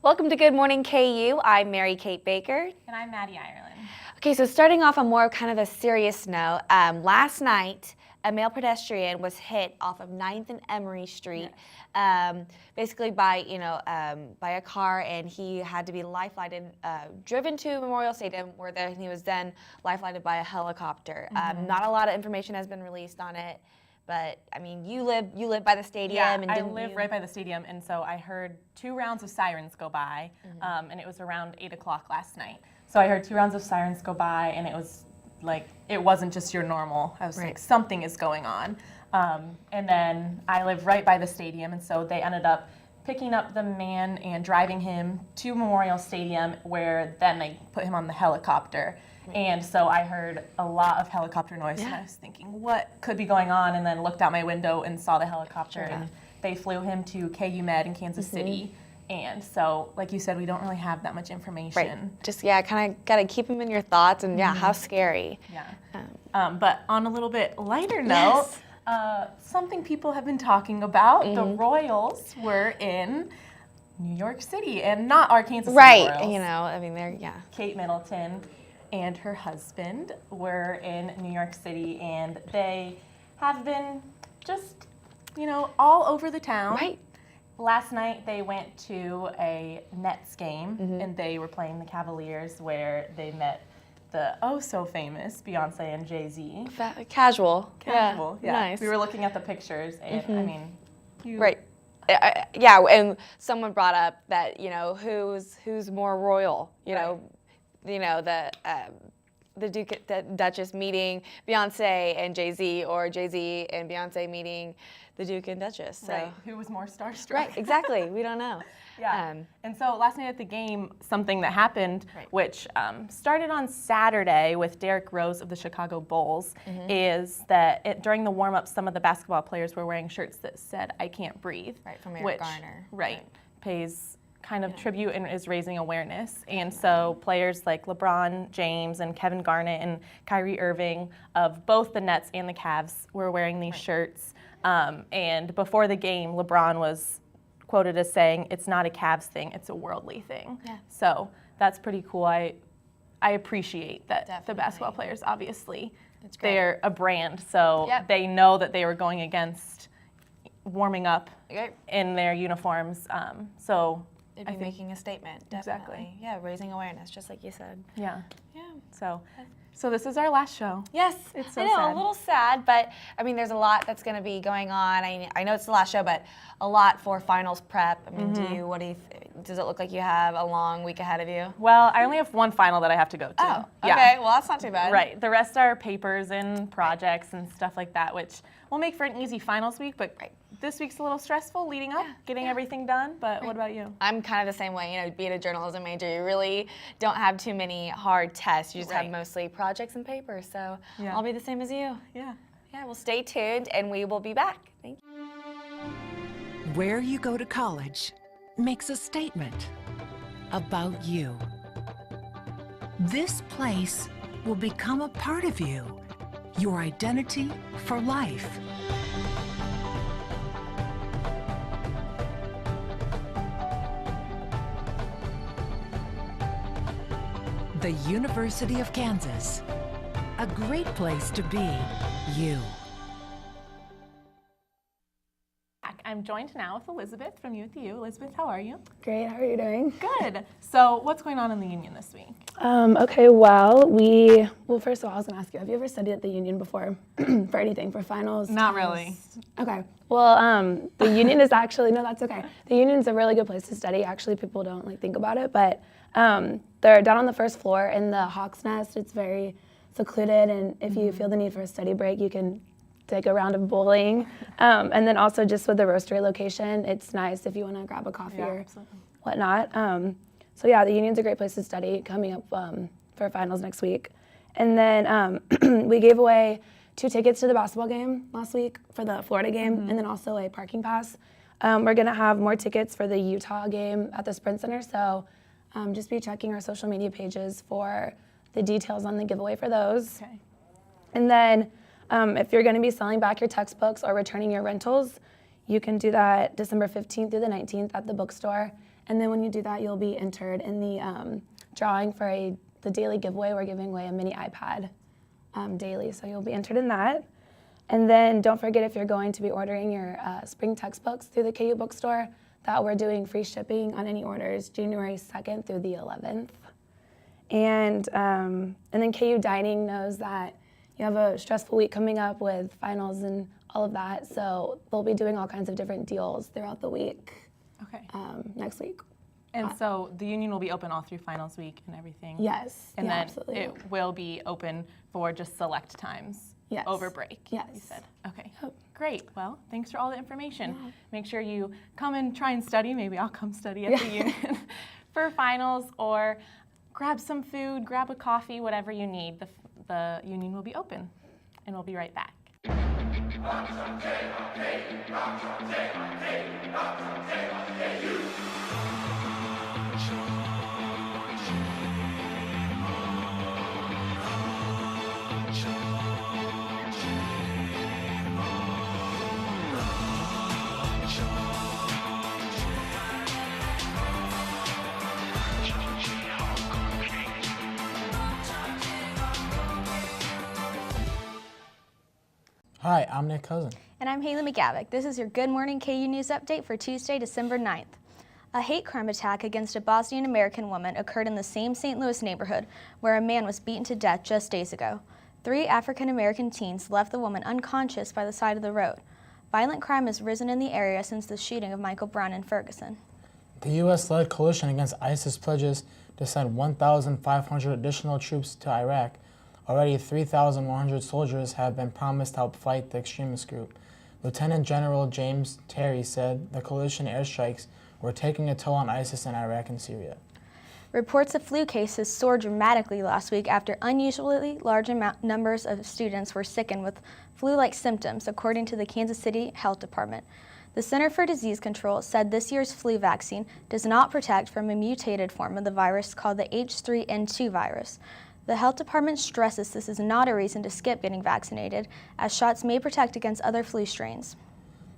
Welcome to Good Morning KU. I'm Mary Kate Baker. And I'm Maddie Ireland. Okay, so starting off on more kind of a serious note, last night a male pedestrian was hit off of 9th and Emory Street, basically by a car, and he had to be life-flighted, driven to Memorial Stadium, where he was then life-flighted by a helicopter. Not a lot of information has been released on it. But I mean, you live by the stadium, Yeah, I live right by the stadium, and so I heard 2 rounds of sirens go by, and it was around 8 o'clock last night. So I heard 2 rounds of sirens go by, and it was like, it wasn't just your normal. I was like, something is going on. And then I live right by the stadium, and so they ended up picking up the man and driving him to Memorial Stadium, where then they put him on the helicopter. And so I heard a lot of helicopter noise, and I was thinking, what could be going on? And then looked out my window and saw the helicopter, and they flew him to KU Med in Kansas City. And so, like you said, we don't really have that much information. Right. Just, kind of got to keep him in your thoughts, and how scary. Yeah. But on a little bit lighter note, something people have been talking about, the Royals were in New York City, and not our Kansas City Royals. I mean, they're, Kate Middleton and her husband were in New York City, and they have been just, all over the town. Right. Last night they went to a Nets game, and they were playing the Cavaliers, where they met the oh-so-famous Beyonce and Jay-Z. Casual. Yeah. Nice. We were looking at the pictures, and I mean, Right. And someone brought up that, who's more royal, the Duke, the Duchess meeting Beyonce and Jay-Z, or Jay-Z and Beyonce meeting the Duke and Duchess. So. Right. Who was more starstruck? Right, exactly. We don't know. Yeah. And so last night at the game, something that happened, which started on Saturday with Derrick Rose of the Chicago Bulls, is that during the warm-up, some of the basketball players were wearing shirts that said, "I can't breathe." Right, from Eric Garner. Right. Pays kind of tribute and is raising awareness. And so players like LeBron James and Kevin Garnett and Kyrie Irving of both the Nets and the Cavs were wearing these shirts. And before the game, LeBron was quoted as saying, "It's not a Cavs thing, it's a worldly thing." Yeah. So that's pretty cool. I appreciate that the basketball players, obviously, they're a brand, so they know that they were going against warming up in their uniforms. So they'd be making a statement, definitely. Exactly. Yeah, raising awareness, just like you said. Yeah. So this is our last show. Yes, it's so I know, sad. A little sad, but I mean, there's a lot that's going to be going on. I know it's the last show, but a lot for finals prep. I mean, does it look like you have a long week ahead of you? Well, I only have one final that I have to go to. Oh, okay. Well, that's not too bad. Right. The rest are papers and projects and stuff like that, which will make for an easy finals week, but this week's a little stressful leading up, getting everything done. But what about you? I'm kind of the same way. Being a journalism major, you really don't have too many hard tests. You just have mostly projects and papers. So I'll be the same as you. Yeah. Yeah, well, stay tuned, and we will be back. Thank you. Where you go to college makes a statement about you. This place will become a part of you, your identity for life. The University of Kansas, a great place to be you. I'm joined now with Elizabeth from UTU. Elizabeth, how are you? Great, how are you doing? Good. So what's going on in the Union this week? Okay, well, first of all, I was going to ask you, have you ever studied at the Union before for anything, for finals? Not really. Okay. Well, the Union is actually, no, that's okay. The Union's a really good place to study. Actually, people don't think about it, but they're down on the first floor in the Hawk's Nest. It's very secluded, and if you feel the need for a study break, you can take a round of bowling. And then also just with the roastery location, it's nice if you want to grab a coffee or whatnot. So yeah, the Union's a great place to study coming up for finals next week. And then we gave away 2 tickets to the basketball game last week for the Florida game, and then also a parking pass. We're gonna have more tickets for the Utah game at the Sprint Center, so just be checking our social media pages for the details on the giveaway for those. Okay. And then if you're gonna be selling back your textbooks or returning your rentals, you can do that December 15th through the 19th at the bookstore. And then when you do that, you'll be entered in the drawing for the daily giveaway. We're giving away a mini iPad daily, so you'll be entered in that. And then don't forget, if you're going to be ordering your spring textbooks through the KU bookstore, that we're doing free shipping on any orders January 2nd through the 11th. And then KU Dining knows that you have a stressful week coming up with finals and all of that, so they'll be doing all kinds of different deals throughout the week. Okay. Next week. And so the union will be open all through finals week and everything? Yes. And yeah, then absolutely. it will be open for just select times? Yes. Over break? Yes. You said. Okay. Yep. Great. Well, thanks for all the information. Yeah. Make sure you come and try and study. Maybe I'll come study at the union for finals, or grab some food, grab a coffee, whatever you need. The union will be open, and we'll be right back. Hi, I'm Nick Cousin. And I'm Haley McGavick. This is your Good Morning KU News Update for Tuesday, December 9th. A hate crime attack against a Bosnian American woman occurred in the same St. Louis neighborhood where a man was beaten to death just days ago. 3 African American teens left the woman unconscious by the side of the road. Violent crime has risen in the area since the shooting of Michael Brown in Ferguson. The U.S.-led coalition against ISIS pledges to send 1,500 additional troops to Iraq. Already 3,100 soldiers have been promised to help fight the extremist group. Lieutenant General James Terry said the coalition airstrikes were taking a toll on ISIS in Iraq and Syria. Reports of flu cases soared dramatically last week after unusually large numbers of students were sickened with flu-like symptoms, according to the Kansas City Health Department. The Center for Disease Control said this year's flu vaccine does not protect from a mutated form of the virus called the H3N2 virus. The health department stresses this is not a reason to skip getting vaccinated, as shots may protect against other flu strains.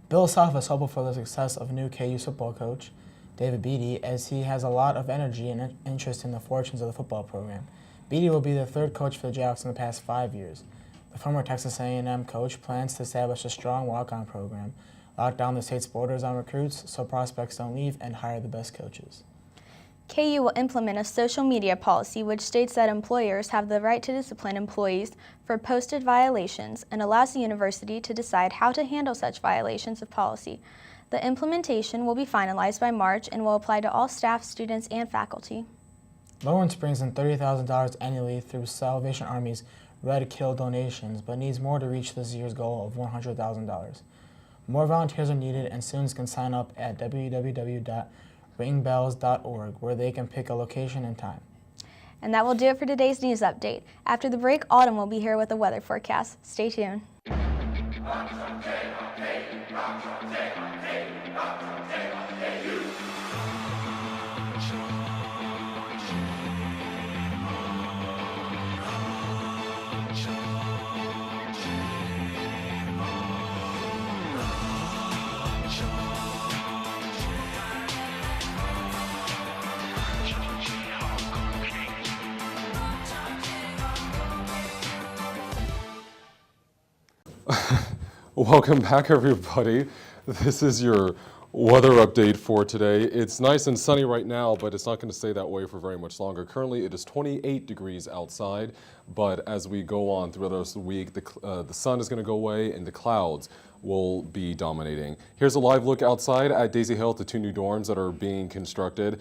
Bill Self is hopeful for the success of new KU football coach David Beatty, as he has a lot of energy and interest in the fortunes of the football program. Beatty will be the 3rd coach for the Jayhawks in the past 5 years. The former Texas A&M coach plans to establish a strong walk-on program, lock down the state's borders on recruits so prospects don't leave, and hire the best coaches. KU will implement a social media policy which states that employers have the right to discipline employees for posted violations and allows the university to decide how to handle such violations of policy. The implementation will be finalized by March and will apply to all staff, students, and faculty. Lawrence brings in $30,000 annually through Salvation Army's Red Kill donations, but needs more to reach this year's goal of $100,000. More volunteers are needed, and students can sign up at www.ringbells.org, where they can pick a location and time. And that will do it for today's news update. After the break, Autumn will be here with a weather forecast. Stay tuned. Welcome back, everybody. This is your weather update for today. It's nice and sunny right now, but it's not going to stay that way for very much longer. Currently, it is 28 degrees outside, but as we go on through the rest of the week, the sun is going to go away and the clouds will be dominating. Here's a live look outside at Daisy Hill, the 2 new dorms that are being constructed.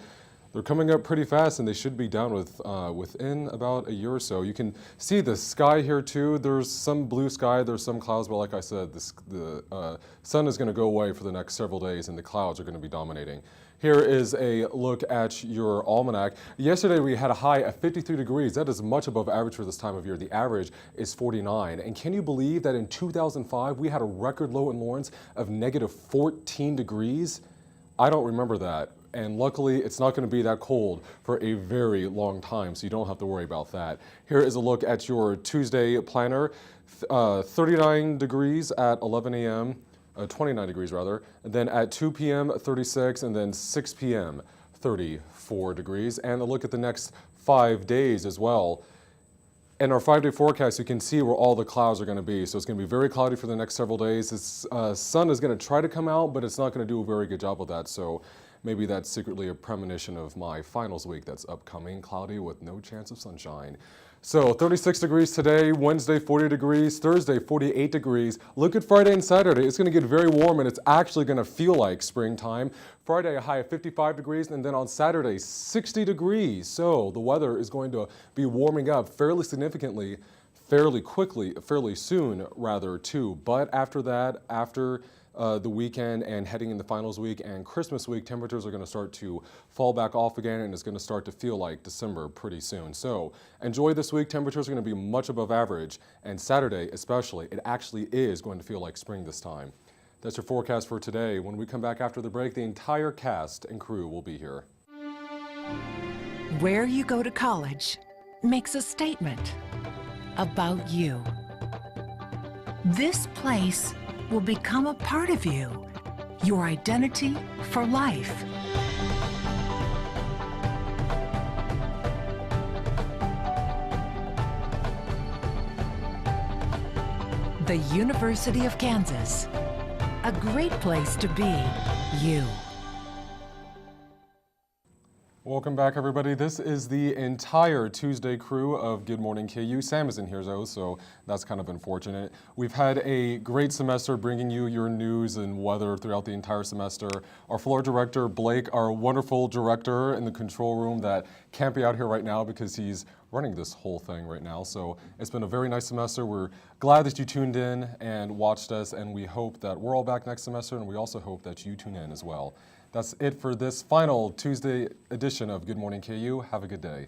They're coming up pretty fast, and they should be down within about a year or so. You can see the sky here too. There's some blue sky, there's some clouds, but like I said, the sun is going to go away for the next several days, and the clouds are going to be dominating. Here is a look at your almanac. Yesterday we had a high of 53 degrees. That is much above average for this time of year. The average is 49. And can you believe that in 2005 we had a record low in Lawrence of negative 14 degrees? I don't remember that. And luckily, it's not going to be that cold for a very long time, so you don't have to worry about that. Here is a look at your Tuesday planner. 39 degrees at 11 a.m., 29 degrees rather, and then at 2 p.m., 36, and then 6 p.m., 34 degrees. And a look at the next 5 days as well. In our 5-day forecast, you can see where all the clouds are going to be. So it's going to be very cloudy for the next several days. The sun is going to try to come out, but it's not going to do a very good job with that. So maybe that's secretly a premonition of my finals week that's upcoming, cloudy with no chance of sunshine. So 36 degrees today, Wednesday 40 degrees, Thursday 48 degrees. Look at Friday and Saturday. It's going to get very warm and it's actually going to feel like springtime. Friday a high of 55 degrees and then on Saturday 60 degrees. So the weather is going to be warming up fairly significantly, fairly quickly, fairly soon rather too. But after that, after the weekend and heading into finals week and Christmas week, temperatures are going to start to fall back off again and it's going to start to feel like December pretty soon. So enjoy this week. Temperatures are going to be much above average, and Saturday especially, it actually is going to feel like spring this time. That's your forecast for today. When we come back after the break, the entire cast and crew will be here. Where you go to college makes a statement about you. This place will become a part of you, your identity for life. The University of Kansas, a great place to be you. Welcome back, everybody. This is the entire Tuesday crew of Good Morning KU. Sam isn't here, though, so that's kind of unfortunate. We've had a great semester bringing you your news and weather throughout the entire semester. Our floor director, Blake, our wonderful director in the control room that can't be out here right now because he's running this whole thing right now. So it's been a very nice semester. We're glad that you tuned in and watched us, and we hope that we're all back next semester, and we also hope that you tune in as well. That's it for this final Tuesday edition of Good Morning KU. Have a good day.